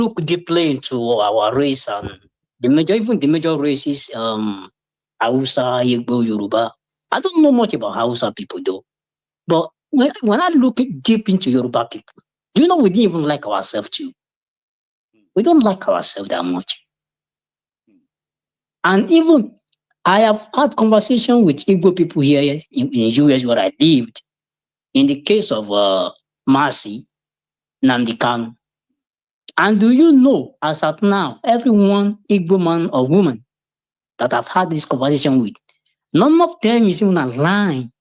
look deeply into our race and even the major races, Hausa, Igbo, Yoruba. I don't know much about Hausa people though. But when I look deep into Yoruba people, do you know we didn't even like ourselves too? We don't like ourselves that much. And even I have had conversation with Igbo people here in US where I lived. In the case of Mercy, Nnamdi Kanu. And do you know, as at now, everyone Igbo man or woman that I've had this conversation with, none of them is even aligned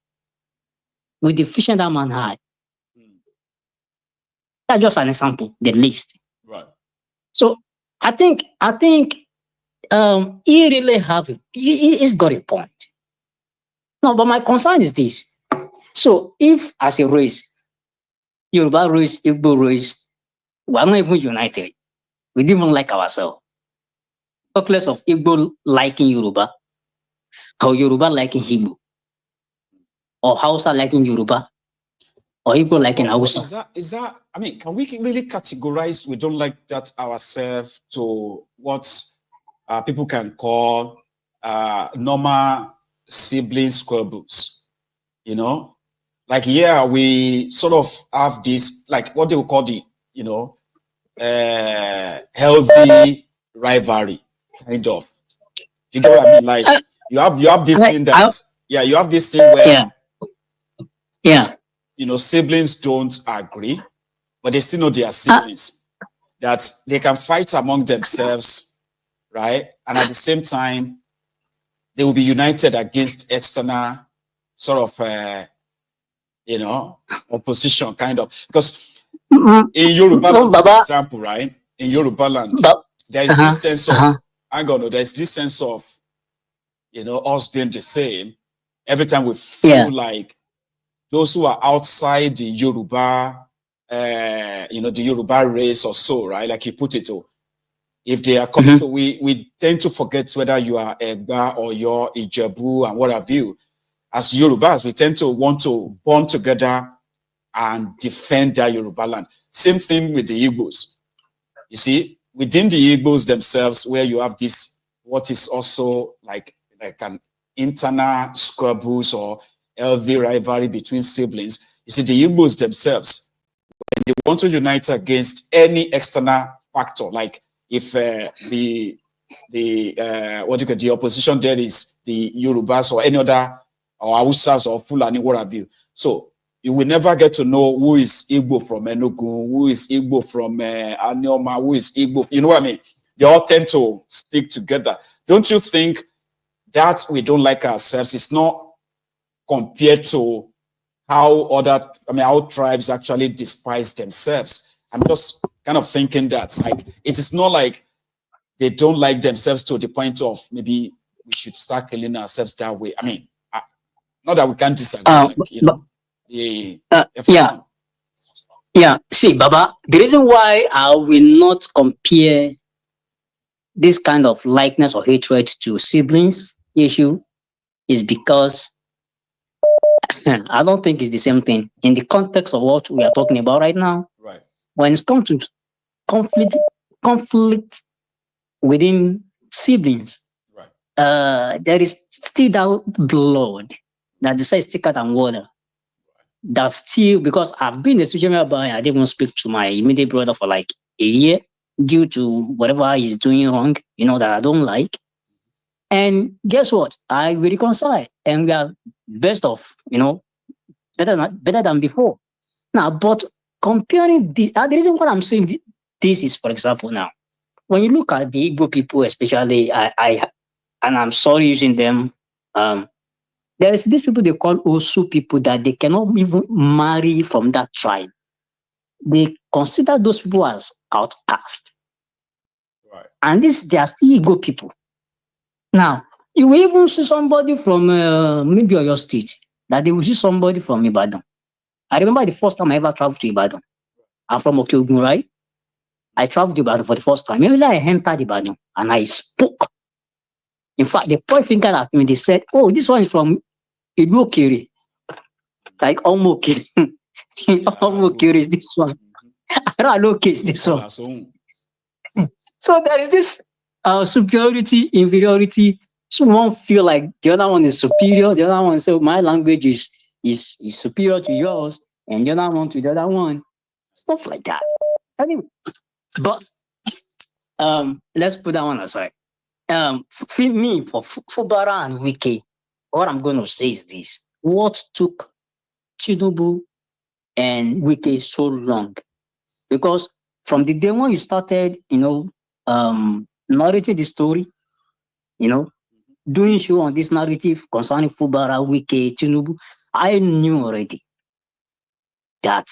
with the vision that man had. That's just an example, the list. Right. So I think he really have it. He's got a point. No, but my concern is this. So if as a race, Yoruba race, Igbo race, we're not even united. We didn't even like ourselves. Talk less of Igbo liking Yoruba, or Yoruba liking Igbo, or Hausa liking Yoruba, or Igbo liking Hausa. Is that? I mean, can we really categorize we don't like that ourselves to what people can call normal sibling squabbles? You know, like we sort of have this, like what they would call the, healthy rivalry, kind of. You get what I mean? Like you have this thing that you have this thing where siblings don't agree, but they still know they are siblings. That they can fight among themselves, right? And at the same time, they will be united against external sort of opposition, kind of. Because in Yoruba land, for example, right? In Yoruba land, there is this sense of there's this sense of us being the same. Every time we feel like those who are outside the Yoruba, the Yoruba race or so, right? Like you put it, if they are coming, so we tend to forget whether you are Egba or you're Ijebu and what have you. As Yorubas, we tend to want to bond together and defend their Yoruba land. Same thing with the Igbos. You see, within the Igbos themselves, where you have this, what is also like an internal squabbles or healthy rivalry between siblings. You see, the Igbos themselves, when they want to unite against any external factor, like if the opposition there is the Yorubas or any other, or Hausas or Fulani, what have you. So you will never get to know who is Igbo from Enugu, who is Igbo from Anioma, who is Igbo. You know what I mean? They all tend to speak together. Don't you think that we don't like ourselves? It's not compared to how tribes actually despise themselves. I'm just kind of thinking that, like, it is not like they don't like themselves to the point of maybe we should start killing ourselves that way. I mean, not that we can't disagree, See, Baba, the reason why I will not compare this kind of likeness or hatred to siblings issue is because I don't think it's the same thing in the context of what we are talking about right now. Right. When it comes to conflict within siblings, right. There is still that blood that decides thicker than water. That's still, because I've been in a situation whereby I didn't even speak to my immediate brother for like a year due to whatever he's doing wrong, that I don't like. And guess what? I will reconcile and we are best of, better than before. Now, but comparing this, the reason why I'm saying this is, for example, now, when you look at the Igbo people, especially, and I'm sorry using them, there is these people they call Osu people that they cannot even marry from that tribe. They consider those people as outcast. Right. And they are still Igbo people. Now, you will even see somebody from maybe your state, that they will see somebody from Ibadan. I remember the first time I ever traveled to Ibadan. I'm from Okeogun, right? I traveled to Ibadan for the first time. Maybe I entered Ibadan and I spoke. In fact, they point finger at me. They said, "Oh, this one is from Ilokere." Like Omokere. Omokere is this one. I don't know, is this one. So there is this superiority, inferiority. So one feel like the other one is superior. The other one say my language is superior to yours, and the other one to the other one. Stuff like that. Anyway, but let's put that one aside. For me, for Fubara and Wiki, what I'm going to say is this: what took Tinubu and Wiki so long? Because from the day when you started, narrating the story, you know, doing show on this narrative concerning Fubara, Wiki, Tinubu, I knew already that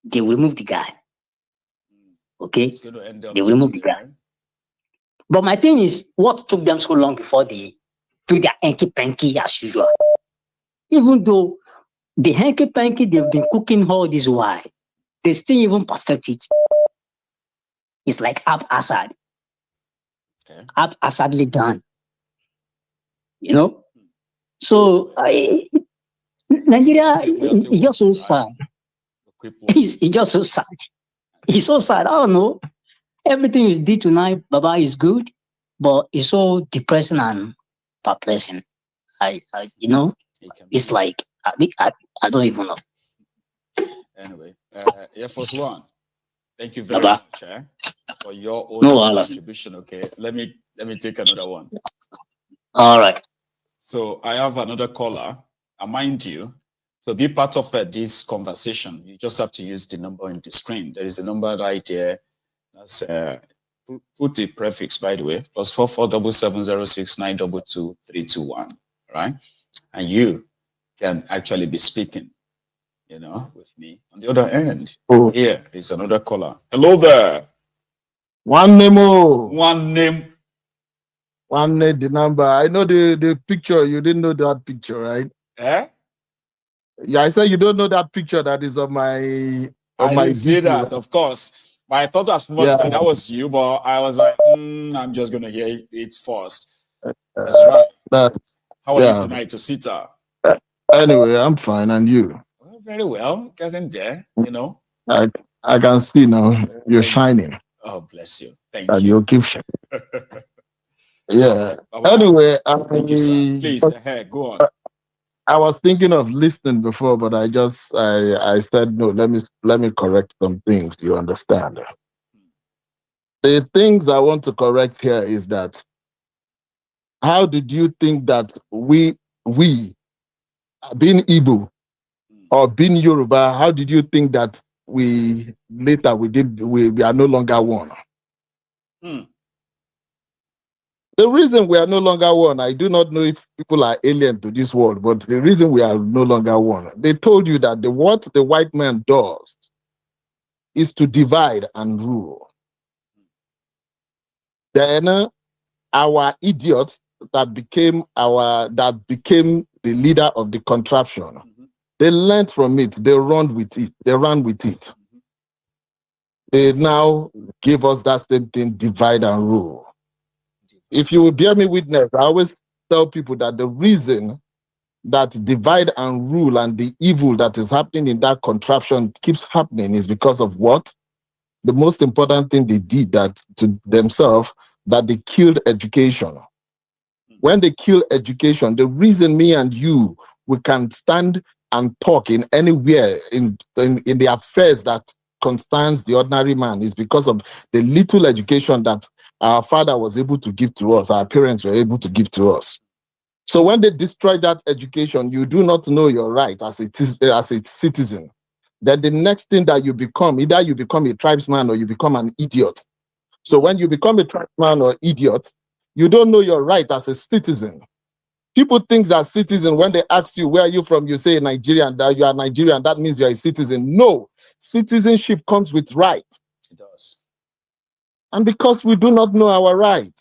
they will remove the guy. Okay, It's going to end up they will remove the guy. right? But my thing is, what took them so long before they do their hanky panky as usual? Even though the hanky panky they've been cooking all this while, they still even perfect it. It's like haphazard, Okay. haphazardly done. You know, so Nigeria is just so sad. It's just so sad. It's so sad. I don't know. Everything you did tonight, Baba, is good, but it's so depressing and perplexing. It's like I don't even know. Anyway, Air Force One, thank you very much for your own contribution. Okay, let me take another one. All right. So I have another caller. Mind you, to be part of this conversation, you just have to use the number on the screen. There is a number right here. That's put the prefix, by the way, +447706922321. Right, and you can actually be speaking, with me. On the other end, here is another caller. Hello there. One name. One name, the number. I know the picture. You didn't know that picture, right? Eh? Yeah, I said you don't know that picture that is on my I didn't see that, of course. But I thought as much that was you, but I was like, I'm just gonna hear it first. That's right. How are you tonight, Tosita? Anyway, I'm fine, and you? Well, very well. Getting there, I can see now you're shining. Oh, bless you. Thank and you. You keep shining. Yeah. Bye-bye. Anyway, thank you, sir. Please, go on. I was thinking of listening before, but I said no. Let me correct some things. You understand? The things I want to correct here is that how did you think that we being Igbo or being Yoruba, how did you think that we are no longer one? The reason we are no longer one, I do not know if people are alien to this world, but the reason we are no longer one, they told you that what the white man does is to divide and rule. Then our idiots that became the leader of the contraption, they learned from it, they ran with it. They now give us that same thing, divide and rule. If you will bear me witness, I always tell people that the reason that divide and rule and the evil that is happening in that contraption keeps happening is because of what? The most important thing they did that to themselves, that they killed education. When they kill education, the reason me and you, we can stand and talk in anywhere in the affairs that concerns the ordinary man is because of the little education that our father was able to give to us, our parents were able to give to us. So when they destroy that education, you do not know your right as a citizen. Then the next thing that you become, either you become a tribesman or you become an idiot. So when you become a tribesman or idiot, you don't know your right as a citizen. People think that citizen, when they ask you, where are you from? You say Nigerian, that you are Nigerian, that means you're a citizen. No, citizenship comes with right. It does. And because we do not know our right,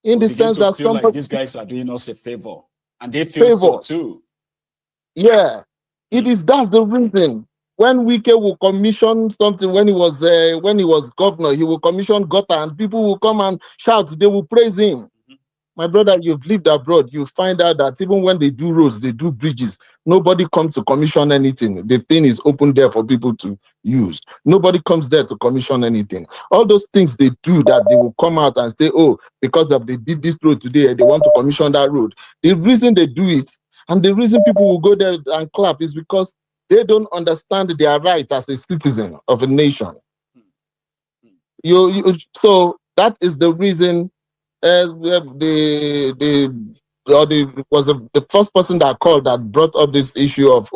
in the sense that feel like these guys are doing us a favor, and they feel so too. Yeah, that's the reason. When Wike will commission something, when he was governor, he will commission gutter, and people will come and shout. They will praise him. My brother, you've lived abroad. You find out that even when they do roads, they do bridges, nobody comes to commission anything. The thing is open there for people to use. Nobody comes there to commission anything. All those things they do that they will come out and say, oh, because of they did this road today, they want to commission that road. The reason they do it and the reason people will go there and clap is because they don't understand their right as a citizen of a nation. So that is the reason. The first person that called that brought up this issue of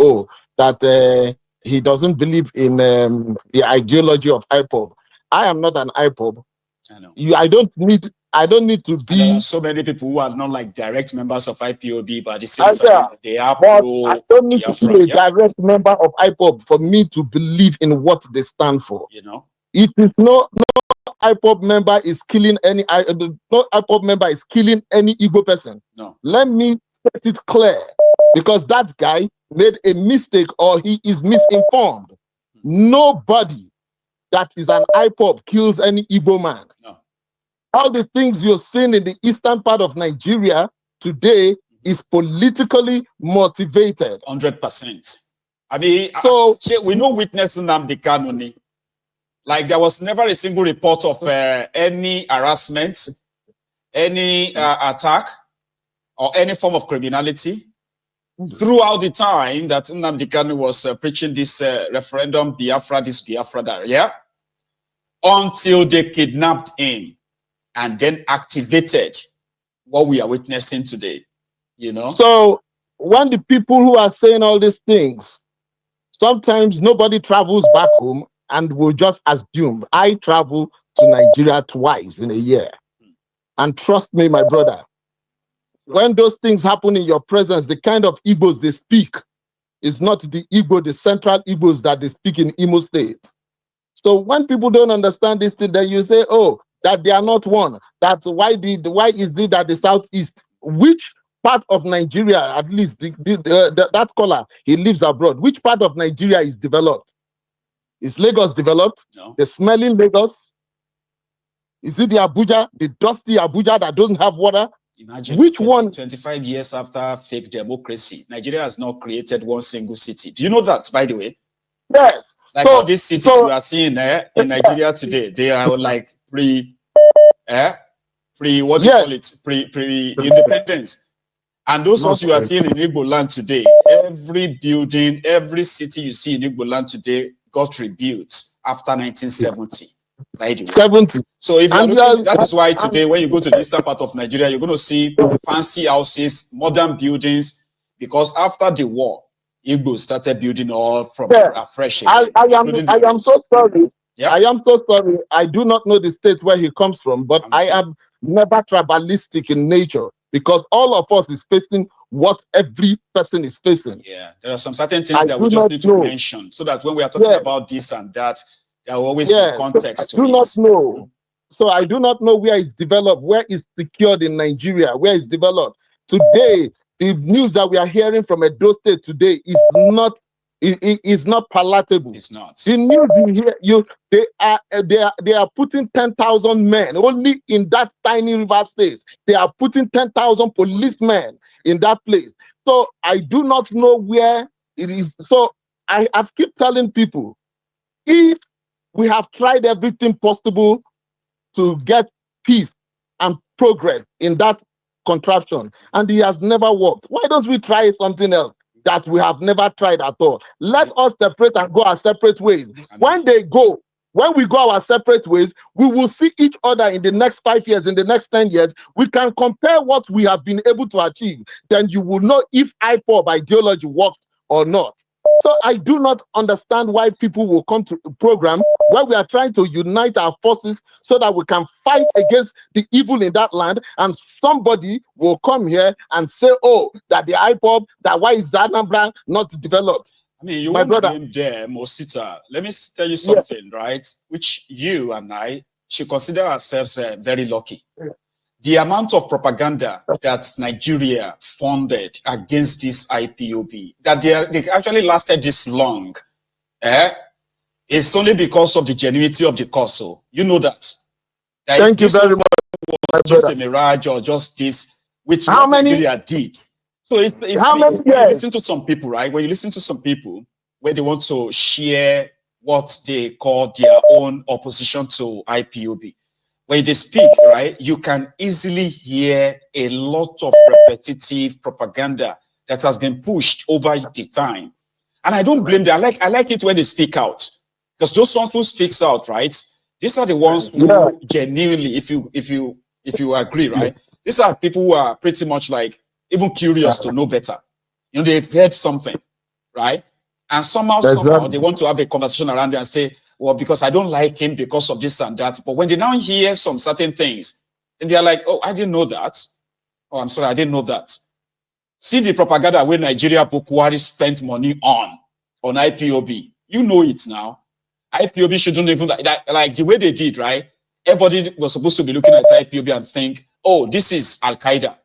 that he doesn't believe in the ideology of IPOB. I am not an IPOB. I know. I don't need to be. And there are so many people who are not like direct members of IPOB, but at the same time they are pro. I don't need to be a direct member of IPOB for me to believe in what they stand for. You know, it is no IPOB member is killing any. No IPOB member is killing any Igbo person. No. Let me set it clear, because that guy made a mistake or he is misinformed. Nobody that is an IPOB kills any Igbo man. No. All the things you're seeing in the eastern part of Nigeria today is politically motivated. 100%. I mean, so we know witness Nnamdi Kanu. Like there was never a single report of any harassment, any attack, or any form of criminality throughout the time that Nnamdi Kanu was preaching this referendum, Biafra, until they kidnapped him and then activated what we are witnessing today, you know? So when the people who are saying all these things, sometimes nobody travels back home and will just assume. I travel to Nigeria twice in a year. And trust me, my brother, when those things happen in your presence, the kind of Igbos they speak is not the Igbo, the central Igbos that they speak in Imo State. So when people don't understand this thing, then you say, oh, that they are not one. That's why is it that the Southeast, which part of Nigeria, at least that caller, he lives abroad, which part of Nigeria is developed? Is Lagos developed? No. The smelling Lagos? Is it the Abuja, the dusty Abuja that doesn't have water? Imagine which one? 25 years after fake democracy, Nigeria has not created one single city. Do you know that, by the way? Yes. Like all these cities we are seeing in Nigeria today, they are like pre-independence. And those ones you are seeing in Igbo land today, every building, every city you see in Igbo land today got rebuilt after 1970. By the way. 70. So if you're looking, that is why today when you go to the eastern part of Nigeria, you're going to see fancy houses, modern buildings, because after the war, Igbo started building all from afresh. I am so sorry. Yep. I am so sorry. I do not know the state where he comes from, but I am never tribalistic in nature, because all of us is facing what every person is facing. Yeah, there are some certain things that we just need to mention, so that when we are talking about this and that, there will always be context to it. I do not know. So I do not know where it's developed, where it's secured in Nigeria, where it's developed. Today, the news that we are hearing from Edo State today is not palatable. It's not. The news you hear, they are putting 10,000 men only in that tiny river state. They are putting 10,000 policemen in that place. So I do not know where it is. So I've kept telling people, if we have tried everything possible to get peace and progress in that contraption, and it has never worked, why don't we try something else that we have never tried at all? Let us separate and go our separate ways. When we go our separate ways, we will see each other in the next 5 years, in the next 10 years. We can compare what we have been able to achieve. Then you will know if IPOB ideology works or not. So I do not understand why people will come to a program where we are trying to unite our forces so that we can fight against the evil in that land, and somebody will come here and say, oh, that the IPOB, that why is Anambra not developed? I mean, you won't blame them, Osita. Let me tell you something, right? Which you and I should consider ourselves very lucky. The amount of propaganda that Nigeria funded against this IPOB, that they actually lasted this long, it's only because of the genuinity of the cause. So you know that. Thank you very much, my just a mirage or just this, which how many Nigeria did. So it's how many when you listen to some people, right? When you listen to some people where they want to share what they call their own opposition to IPOB, when they speak, right, you can easily hear a lot of repetitive propaganda that has been pushed over the time. And I don't blame them. I like it when they speak out. Because those ones who speaks out, right? These are the ones who genuinely, if you agree, right? These are people who are pretty much like even curious to know better. You know, they've heard something, right? And somehow they want to have a conversation around it and say, well, because I don't like him because of this and that. But when they now hear some certain things, and they're like, oh, I didn't know that. Oh, I'm sorry, I didn't know that. See the propaganda where Nigeria Bukwari spent money on IPOB. You know it now. IPOB shouldn't even, like the way they did, right? Everybody was supposed to be looking at IPOB and think, oh, this is Al-Qaeda.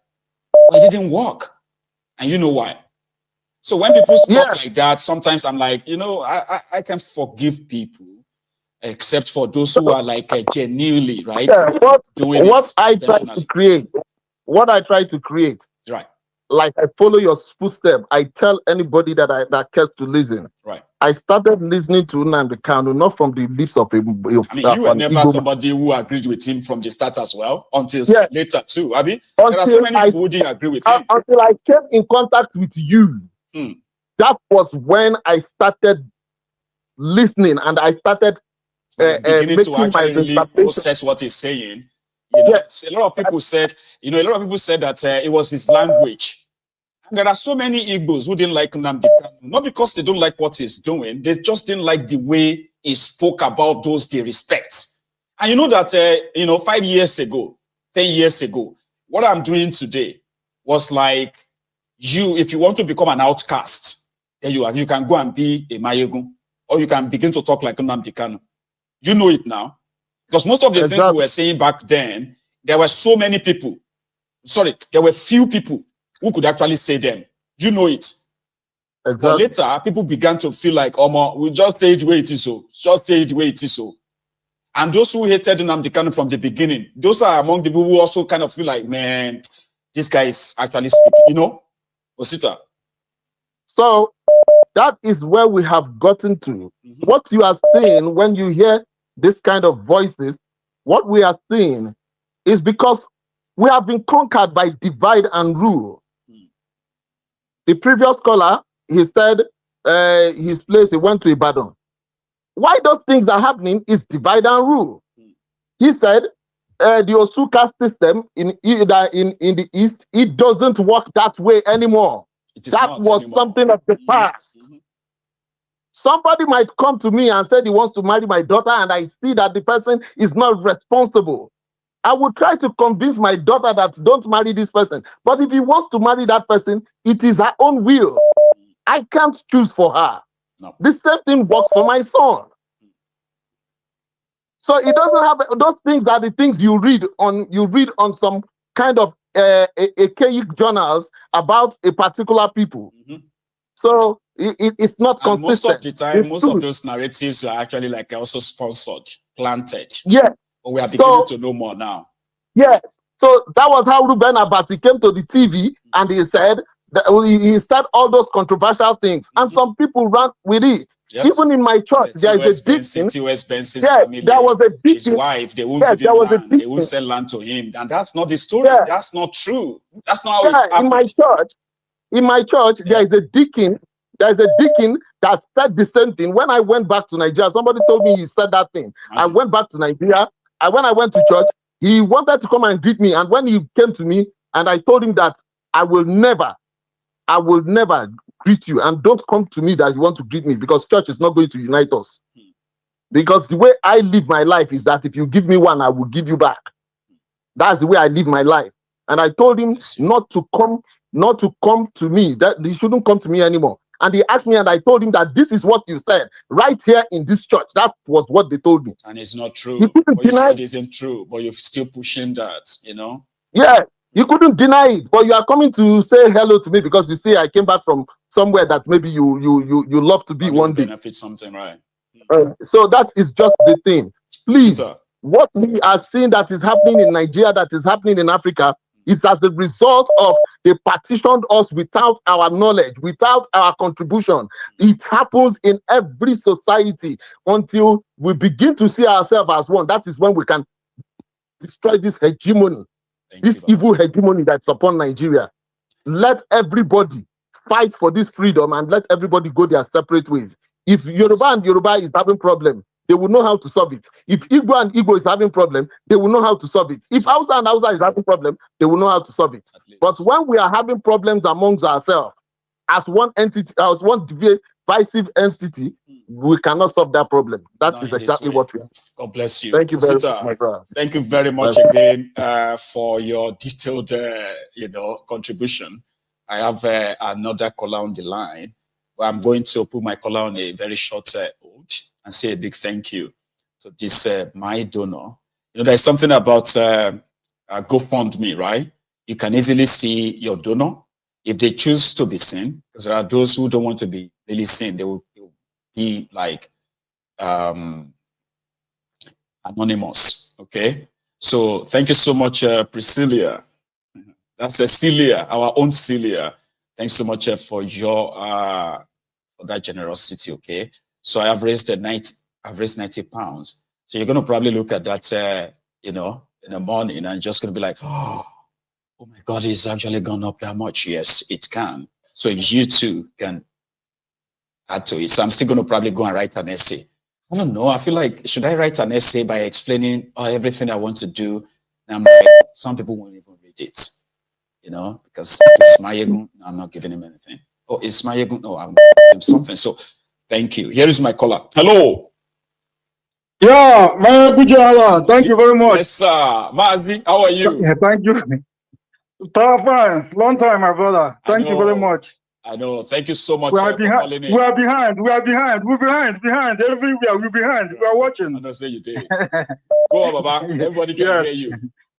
But it didn't work. And you know why. So when people talk like that, sometimes I'm like, you know, I can forgive people, except for those who are like genuinely, right? What I try to create, right? Like I follow your footsteps. I tell anybody that cares to listen. Right. I started listening to Nnamdi Kanu not from the lips of a. I mean, you were never somebody who agreed with him from the start as well, until later too. I mean, there are so many people who didn't agree with him. Until I came in contact with you. That was when I started listening and I started beginning to actually really process what he's saying. You know, a lot of people said, that it was his language. And there are so many Igbos who didn't like Nnamdi Kanu, not because they don't like what he's doing, they just didn't like the way he spoke about those they respect. And you know that, 5 years ago, 10 years ago, what I'm doing today was like, if you want to become an outcast, then you can go and be a Mayegun, or you can begin to talk like Nnamdi Kanu. You know it now. Because most of the things we were saying back then, there were so many people. Sorry, there were few people who could actually say them. You know it. Exactly. But later, people began to feel like, we just say it the way it is so. Just say it the way it is so. And those who hated Nnamdi Kanu from the beginning, those are among the people who also kind of feel like, man, this guy is actually speaking, you know? Osita. So that is where we have gotten to. What you are saying when you hear this kind of voices, what we are seeing is because we have been conquered by divide and rule. The previous caller, he said his place, he went to Ibadan. Why those things are happening is divide and rule. He said the Osuka system in the East, it doesn't work that way anymore. That was something of the past. Somebody might come to me and say he wants to marry my daughter, and I see that the person is not responsible. I would try to convince my daughter that don't marry this person. But if he wants to marry that person, it is her own will. I can't choose for her. No. The same thing works for my son. So it doesn't have those things are the things you read on some kind of archaic journals about a particular people. So it's not consistent. Most of the time, most of those narratives are actually like also sponsored, planted. Yeah. But we are beginning to know more now. Yes. So that was how Ruben Abati came to the TV and he said all those controversial things. And some people ran with it. Yes. Even in my church, there is a deacon. Family, there was a deacon. His wife, they won't give him land. They won't sell land to him. And that's not the story. Yeah. That's not true. That's not how it happened. In my church, there is a deacon. There's a deacon that said the same thing. When I went back to Nigeria, somebody told me he said that thing. I went back to Nigeria. And when I went to church, he wanted to come and greet me. And when he came to me, and I told him that I will never greet you. And don't come to me that you want to greet me, because church is not going to unite us. Because the way I live my life is that if you give me one, I will give you back. That's the way I live my life. And I told him not to come to me, that he shouldn't come to me anymore. And he asked me, and I told him that this is what you said right here in this church. That was what they told me. And it's not true. What you said isn't true, but you're still pushing that, you know? Yeah, you couldn't deny it, but you are coming to say hello to me because you say I came back from somewhere that maybe you love to be one day. Benefit something, right? So that is just the thing. Please, what we are seeing that is happening in Nigeria, that is happening in Africa, is as a result of they partitioned us without our knowledge, without our contribution. It happens in every society until we begin to see ourselves as one. That is when we can destroy this hegemony, this evil hegemony that's upon Nigeria. Let everybody fight for this freedom and let everybody go their separate ways. If Yoruba and Yoruba is having problem, they will know how to solve it. If Igbo and Igbo is having problem, they will know how to solve it. If Hausa and Hausa is having problem, they will know how to solve it. But when we are having problems amongst ourselves, as one entity, as one divisive entity, we cannot solve that problem. That is exactly what we are. God bless you. Thank you very much, my brother. Thank you very much again for your detailed, contribution. I have another caller on the line. Where I'm going to put my caller on a very short hold and say a big thank you to this my donor. There's something about GoFundMe, right? You can easily see your donor if they choose to be seen, because there are those who don't want to be really seen. They will be like anonymous. Okay, so thank you so much, Priscilla. That's Celia, our own Celia. Thanks so much for your for that generosity. Okay, so I've raised 90 pounds. So you're going to probably look at that, in the morning, and just going to be like, oh my God, it's actually gone up that much. Yes, it can. So you too can add to it. So I'm still going to probably go and write an essay. I don't know. I feel like, should I write an essay by explaining everything I want to do? And I'm like, some people won't even read it, because it's my ego. I'm not giving him anything. Oh, it's my ego. No, I'm giving him something. So thank you. Here is my caller. Hello. Yeah, my good job. Thank you very much. Yes, sir. Mazi, how are you? Yeah, thank you. Fine. Long time, my brother. Thank you very much. I know. Thank you so much for calling in. We are behind. We're behind. Everywhere. We're behind. We are watching. I know, say you did. Go on, Baba. Everybody can hear you.